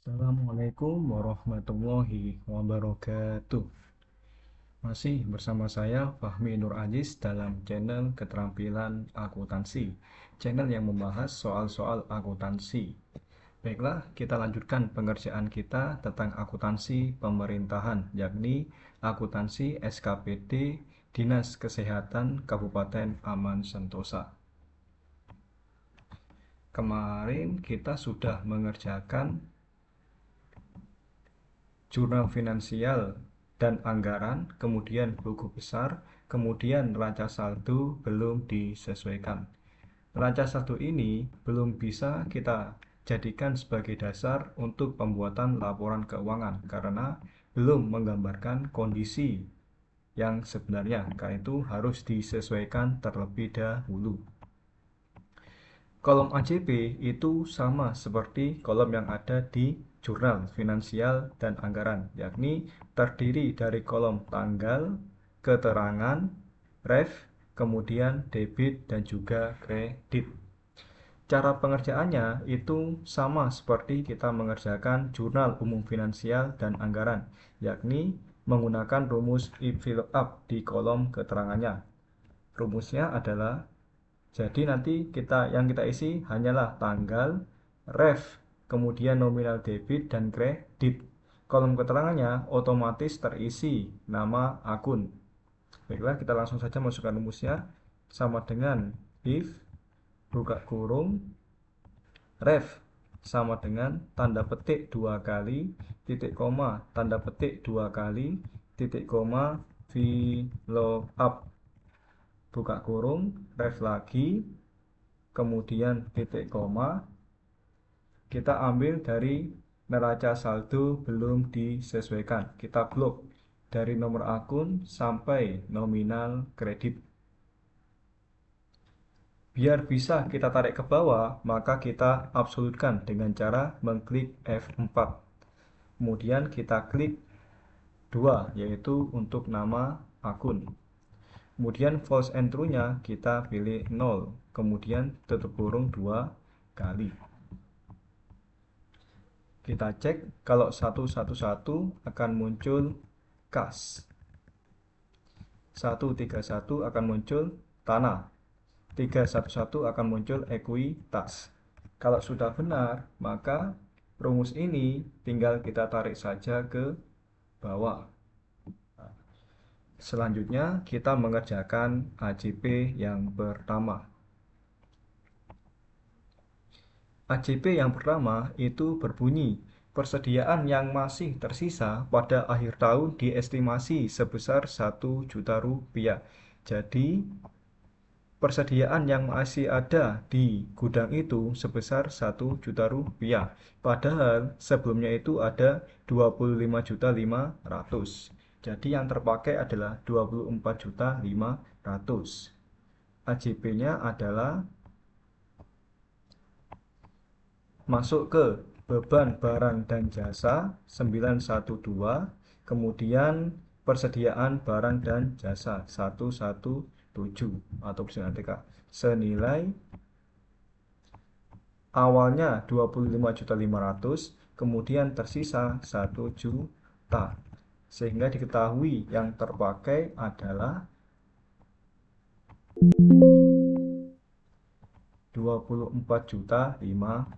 Assalamualaikum warahmatullahi wabarakatuh. Masih bersama saya Fahmi Nur Aziz dalam channel Keterampilan Akuntansi, channel yang membahas soal-soal akuntansi. Baiklah, kita lanjutkan pengerjaan kita tentang akuntansi pemerintahan, yakni akuntansi SKPD Dinas Kesehatan Kabupaten Aman Sentosa. Kemarin kita sudah mengerjakan jurnal finansial dan anggaran, kemudian buku besar, kemudian neraca saldo belum disesuaikan. Neraca saldo ini belum bisa kita jadikan sebagai dasar untuk pembuatan laporan keuangan karena belum menggambarkan kondisi yang sebenarnya, karena itu harus disesuaikan terlebih dahulu. Kolom AJP itu sama seperti kolom yang ada di jurnal finansial dan anggaran, yakni terdiri dari kolom tanggal, keterangan, ref, kemudian debit dan juga kredit. Cara pengerjaannya itu sama seperti kita mengerjakan jurnal umum finansial dan anggaran, yakni menggunakan rumus if fill up di kolom keterangannya. Rumusnya adalah, jadi nanti yang kita isi hanyalah tanggal, ref, kemudian nominal debit dan kredit. Kolom keterangannya otomatis terisi nama akun. Baiklah, kita langsung saja masukkan rumusnya. Sama dengan if, buka kurung, ref sama dengan tanda petik 2 kali, titik koma, tanda petik 2 kali, titik koma, fill up, buka kurung, ref lagi, kemudian titik koma. Kita ambil dari neraca saldo belum disesuaikan. Kita blok dari nomor akun sampai nominal kredit. Biar bisa kita tarik ke bawah, maka kita absolutkan dengan cara mengklik F4. Kemudian kita klik 2, yaitu untuk nama akun. Kemudian false and true-nya kita pilih 0, kemudian tutup kurung 2 kali. Kita cek, kalau 111 akan muncul kas, 131 akan muncul tanah, 311 akan muncul ekuitas. Kalau sudah benar, maka rumus ini tinggal kita tarik saja ke bawah. Selanjutnya kita mengerjakan AJP yang pertama. AJP yang pertama itu berbunyi, persediaan yang masih tersisa pada akhir tahun diestimasi sebesar 1 juta rupiah. Jadi persediaan yang masih ada di gudang itu sebesar 1 juta rupiah. Padahal sebelumnya itu ada 25.500.000. Jadi yang terpakai adalah 24.500.000. AJP-nya adalah masuk ke beban barang dan jasa 912, kemudian persediaan barang dan jasa 117 atau TK senilai awalnya 25.500.000, kemudian tersisa 1 juta. Sehingga diketahui yang terpakai adalah 24.500.000.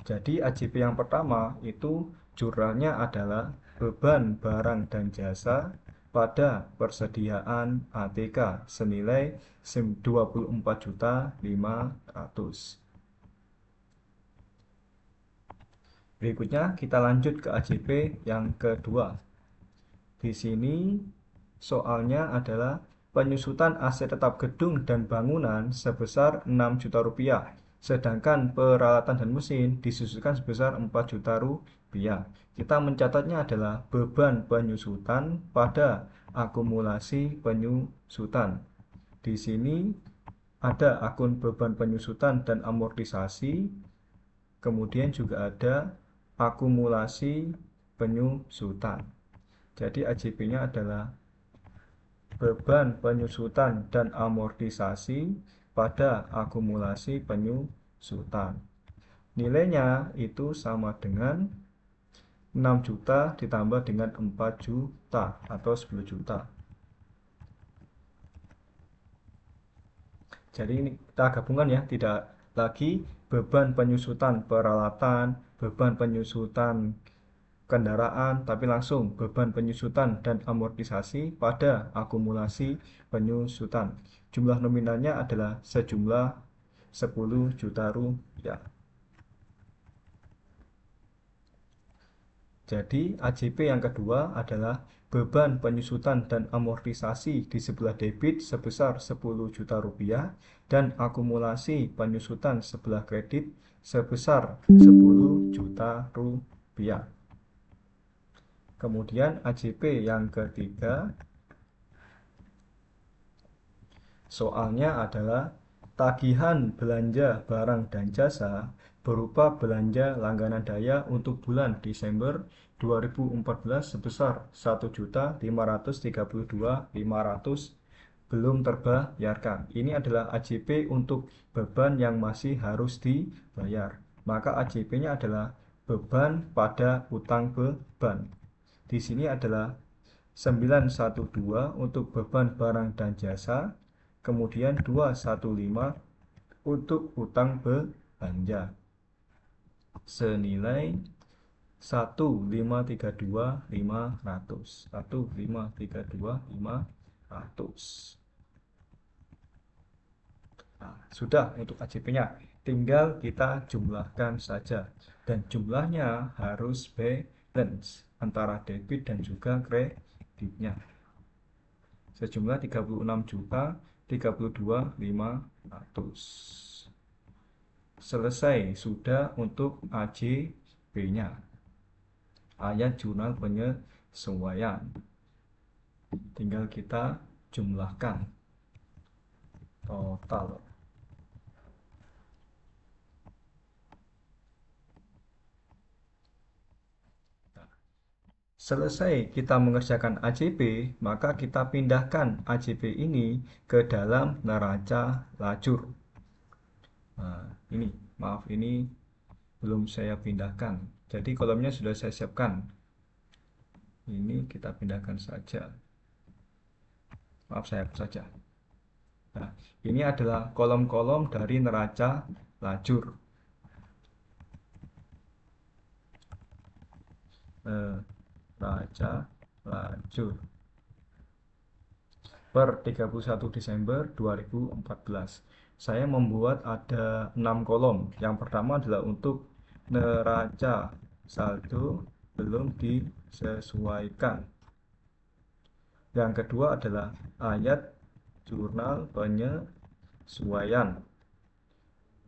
Jadi AJP yang pertama itu jurnalnya adalah beban barang dan jasa pada persediaan ATK senilai 24.500.000. Berikutnya kita lanjut ke AJP yang kedua. Di sini soalnya adalah penyusutan aset tetap gedung dan bangunan sebesar 6 juta rupiah, sedangkan peralatan dan mesin disusukan sebesar 4 juta rupiah. Kita mencatatnya adalah beban penyusutan pada akumulasi penyusutan. Di sini ada akun beban penyusutan dan amortisasi, kemudian juga ada akumulasi penyusutan. Jadi AJP-nya adalah beban penyusutan dan amortisasi pada akumulasi penyusutan. Nilainya itu sama dengan 6 juta ditambah dengan 4 juta atau 10 juta. Jadi ini kita gabungkan ya, tidak lagi beban penyusutan peralatan, beban penyusutan kendaraan, tapi langsung beban penyusutan dan amortisasi pada akumulasi penyusutan. Jumlah nominalnya adalah sejumlah 10 juta rupiah. Jadi AJP yang kedua adalah beban penyusutan dan amortisasi di sebelah debit sebesar 10 juta rupiah dan akumulasi penyusutan sebelah kredit sebesar 10 juta rupiah. Kemudian AJP yang ketiga, soalnya adalah tagihan belanja barang dan jasa berupa belanja langganan daya untuk bulan Desember 2014 sebesar 1.532.500 belum terbayarkan. Ini adalah AJP untuk beban yang masih harus dibayar. Maka AJP-nya adalah beban pada utang beban. Di sini adalah 912 untuk beban barang dan jasa, kemudian 215 untuk utang belanja senilai 1.532.500. 1.532.500. Nah, sudah untuk AJP-nya. Tinggal kita jumlahkan saja. Dan jumlahnya harus balance antara debit dan juga kreditnya. Sejumlah 36 juta 32.500. Selesai sudah untuk AJP-nya. Ayat jurnal penyesuaian. Tinggal kita jumlahkan total. Selesai kita mengerjakan AJP, maka kita pindahkan AJP ini ke dalam neraca lajur. Nah, ini, maaf, ini belum saya pindahkan. Jadi kolomnya sudah saya siapkan. Ini kita pindahkan saja. Maaf, saya hapus saja. Nah, ini adalah kolom-kolom dari neraca lajur. Neraca lajur per 31 Desember 2014. Saya membuat ada 6 kolom. Yang pertama adalah untuk neraca saldo belum disesuaikan. Yang kedua adalah ayat jurnal penyesuaian.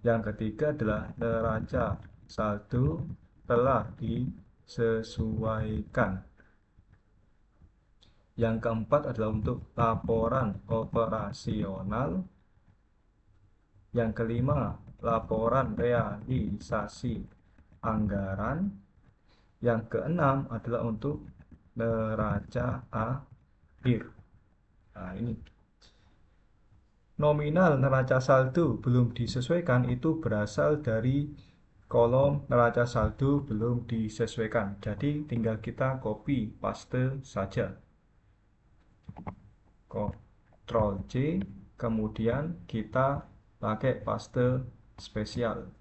Yang ketiga adalah neraca saldo telah disesuaikan. Yang keempat adalah untuk laporan operasional. Yang kelima, laporan realisasi anggaran. Yang keenam adalah untuk neraca akhir. Nah, ini. Nominal neraca saldo belum disesuaikan itu berasal dari kolom neraca saldo belum disesuaikan. Jadi tinggal kita copy paste saja. Ctrl C, kemudian kita pakai paste spesial.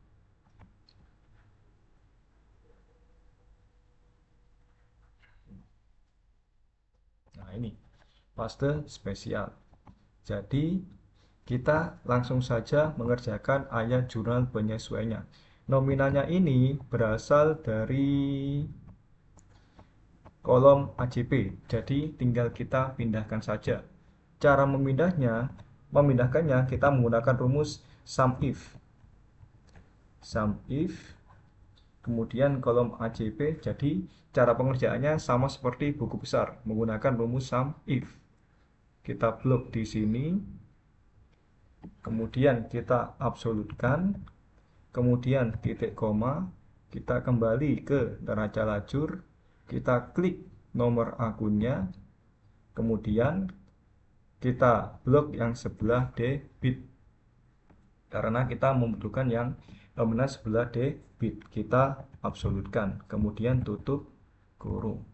Nah, ini paste spesial. Jadi kita langsung saja mengerjakan ayat jurnal penyesuaiannya. Nominalnya ini berasal dari kolom AJP. Jadi tinggal kita pindahkan saja. Cara memindahkannya kita menggunakan rumus SUMIF. SUMIF, kemudian kolom AJP. Jadi cara pengerjaannya sama seperti buku besar, menggunakan rumus SUMIF. Kita blok di sini, kemudian kita absolutkan, kemudian titik koma, kita kembali ke neraca lajur, kita klik nomor akunnya, kemudian kita blok yang sebelah debit karena kita membutuhkan yang nominal sebelah debit, kita absolutkan, kemudian tutup kurung.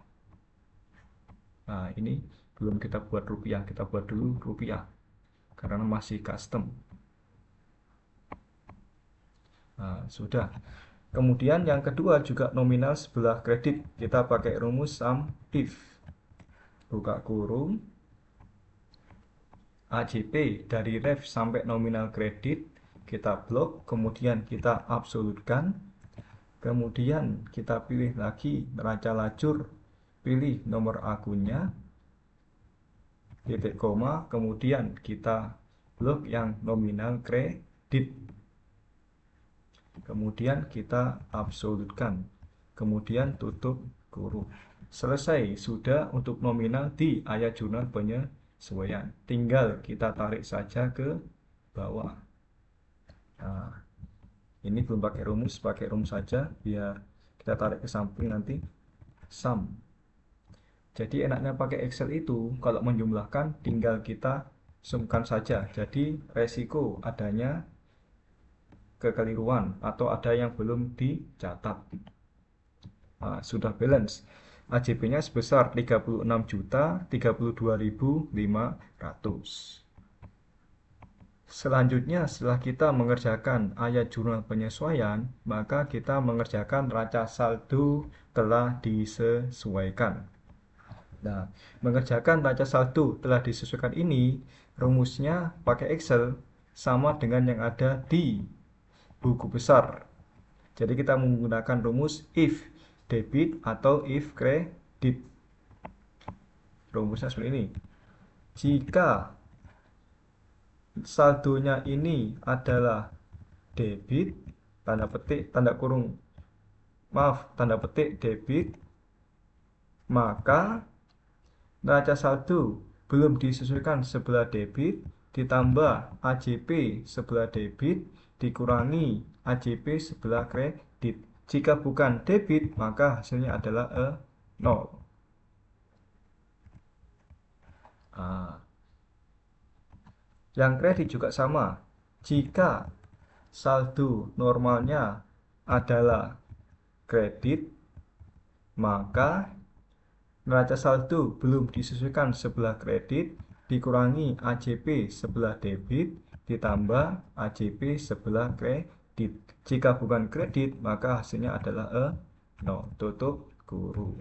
Nah, ini belum kita buat rupiah, kita buat dulu rupiah karena masih custom. Nah, sudah. Kemudian yang kedua juga nominal sebelah kredit, kita pakai rumus sum if. Buka kurung, AJP dari ref sampai nominal kredit kita blok, kemudian kita absolutkan, kemudian kita pilih lagi neraca lacur, pilih nomor akunnya, titik koma, kemudian kita blok yang nominal kredit, kemudian kita absolutkan, kemudian tutup kurung. Selesai sudah untuk nominal di ayat jurnal penyesuaian, tinggal kita tarik saja ke bawah. Nah, ini belum pakai rumus saja biar kita tarik ke samping nanti sum. Jadi enaknya pakai Excel itu kalau menjumlahkan tinggal kita sumkan saja. Jadi resiko adanya kekeliruan atau ada yang belum dicatat. Nah, sudah balance. AJP-nya sebesar 36.032.500. Selanjutnya, setelah kita mengerjakan ayat jurnal penyesuaian, maka kita mengerjakan neraca saldo telah disesuaikan. Nah, mengerjakan neraca saldo telah disesuaikan ini, rumusnya pakai Excel sama dengan yang ada di buku besar. Jadi kita menggunakan rumus if debit atau if credit. Rumusnya seperti ini. Jika saldonya ini adalah debit, tanda petik debit, maka neraca saldo belum disesuaikan sebelah debit ditambah AJP sebelah debit dikurangi AJP sebelah kredit. Jika bukan debit, maka hasilnya adalah 0. Yang kredit juga sama. Jika saldo normalnya adalah kredit, maka neraca saldo belum disesuaikan sebelah kredit dikurangi AJP sebelah debit ditambah AJP sebelah kredit. Jika bukan kredit, maka hasilnya adalah 0. Tutup kurung.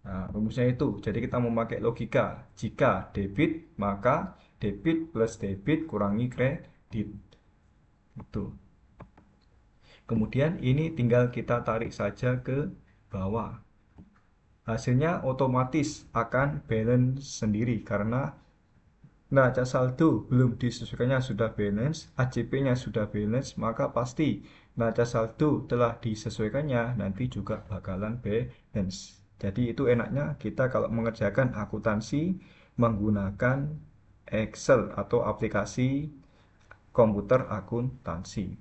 Nah, rumusnya itu. Jadi kita memakai logika. Jika debit, maka debit plus debit kurangi kredit. Itu. Kemudian ini tinggal kita tarik saja ke bawah. Hasilnya otomatis akan balance sendiri karena neraca saldo belum disesuaikannya sudah balance, AJP-nya sudah balance, maka pasti neraca saldo telah disesuaikannya nanti juga bakalan balance. Jadi itu enaknya kita kalau mengerjakan akuntansi menggunakan Excel atau aplikasi komputer akuntansi.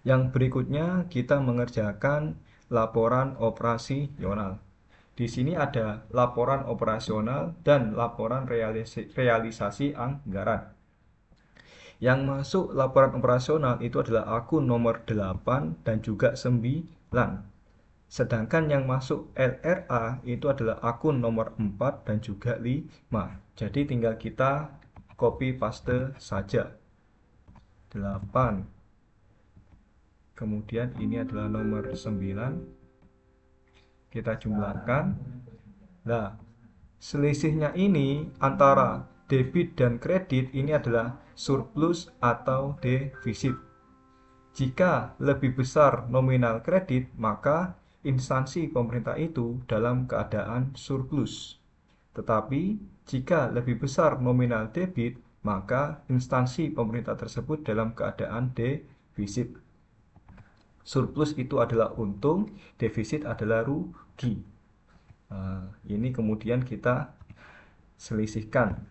Yang berikutnya kita mengerjakan laporan operasional. Di sini ada laporan operasional dan laporan realisasi anggaran. Yang masuk laporan operasional itu adalah akun nomor 8 dan juga 9. Sedangkan yang masuk LRA itu adalah akun nomor 4 dan juga 5. Jadi tinggal kita copy paste saja. 8. Kemudian ini adalah nomor 9. Kita jumlahkan. Nah, selisihnya ini antara debit dan kredit ini adalah surplus atau defisit. Jika lebih besar nominal kredit, maka instansi pemerintah itu dalam keadaan surplus. Tetapi jika lebih besar nominal debit, maka instansi pemerintah tersebut dalam keadaan defisit. Surplus itu adalah untung, defisit adalah rugi. Ini kemudian kita selisihkan.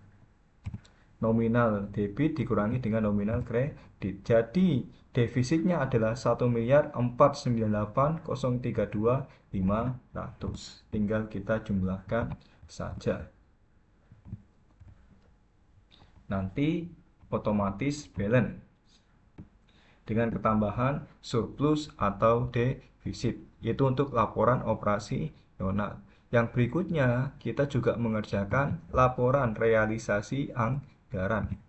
Nominal debit dikurangi dengan nominal kredit. Jadi defisitnya adalah 1.498.032.500. Tinggal kita jumlahkan saja. Nanti otomatis balance. dengan ketambahan surplus atau defisit. Itu untuk laporan operasional. Yang berikutnya, kita juga mengerjakan laporan realisasi anggaran,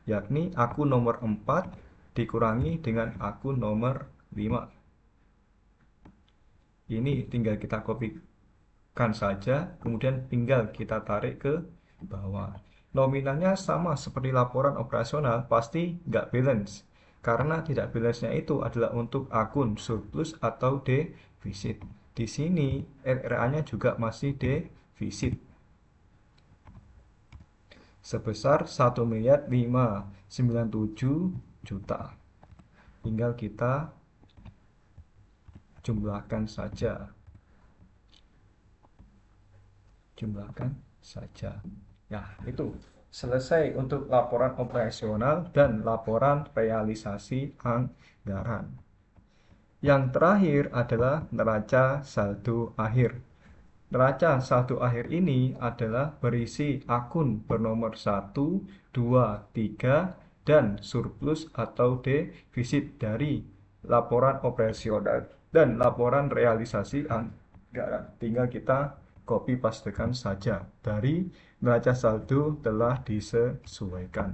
yakni akun nomor 4 dikurangi dengan akun nomor 5. Ini tinggal kita kopikan saja, kemudian tinggal kita tarik ke bawah. Nominalnya sama seperti laporan operasional, pasti nggak balance. Karena tidak balance-nya itu adalah untuk akun surplus atau defisit. Di sini RRA-nya juga masih defisit sebesar 1.597.000.000. Tinggal kita jumlahkan saja. Ya, itu selesai untuk laporan operasional dan laporan realisasi anggaran. Yang terakhir adalah neraca saldo akhir. Neraca saldo akhir ini adalah berisi akun bernomor 1, 2, 3, dan surplus atau defisit dari laporan operasional dan laporan realisasi anggaran. Tinggal kita copy pastekan saja. Dari neraca saldo telah disesuaikan.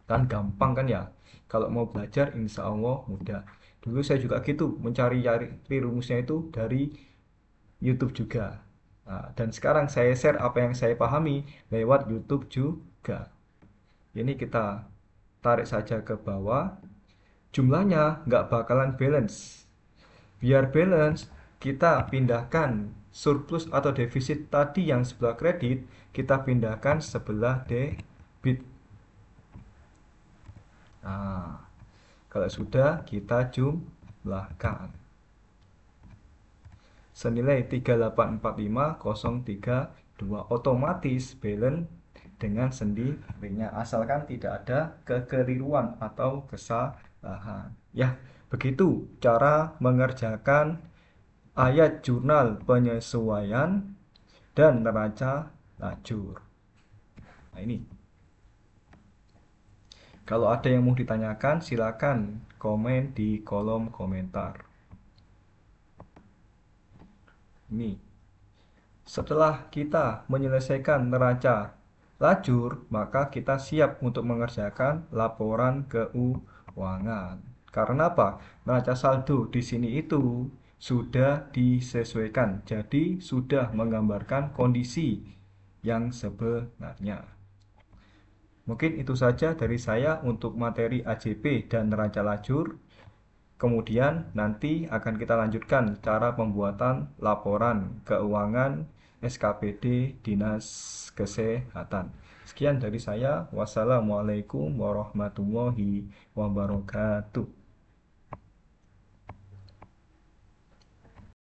Kan gampang kan ya? Kalau mau belajar insya Allah mudah. Dulu saya juga gitu, mencari rumusnya itu dari YouTube juga. Nah, dan sekarang saya share apa yang saya pahami lewat YouTube juga. Ini kita tarik saja ke bawah. Jumlahnya nggak bakalan balance. Biar balance, kita pindahkan surplus atau defisit tadi yang sebelah kredit, kita pindahkan sebelah debit. Nah, kalau sudah kita jumlahkan. Senilai 3845032 otomatis balance dengan sendirinya asalkan tidak ada kekeliruan atau kesalahan. Ya, begitu cara mengerjakan ayat jurnal penyesuaian dan neraca lajur. Nah, ini. Kalau ada yang mau ditanyakan, silakan komen di kolom komentar. Ini. Setelah kita menyelesaikan neraca lajur, maka kita siap untuk mengerjakan laporan keuangan. Karena apa? Neraca saldo di sini itu sudah disesuaikan, jadi sudah menggambarkan kondisi yang sebenarnya. Mungkin itu saja dari saya untuk materi AJP dan neraca lajur. Kemudian nanti akan kita lanjutkan cara pembuatan laporan keuangan SKPD Dinas Kesehatan. Sekian dari saya. Wassalamualaikum warahmatullahi wabarakatuh.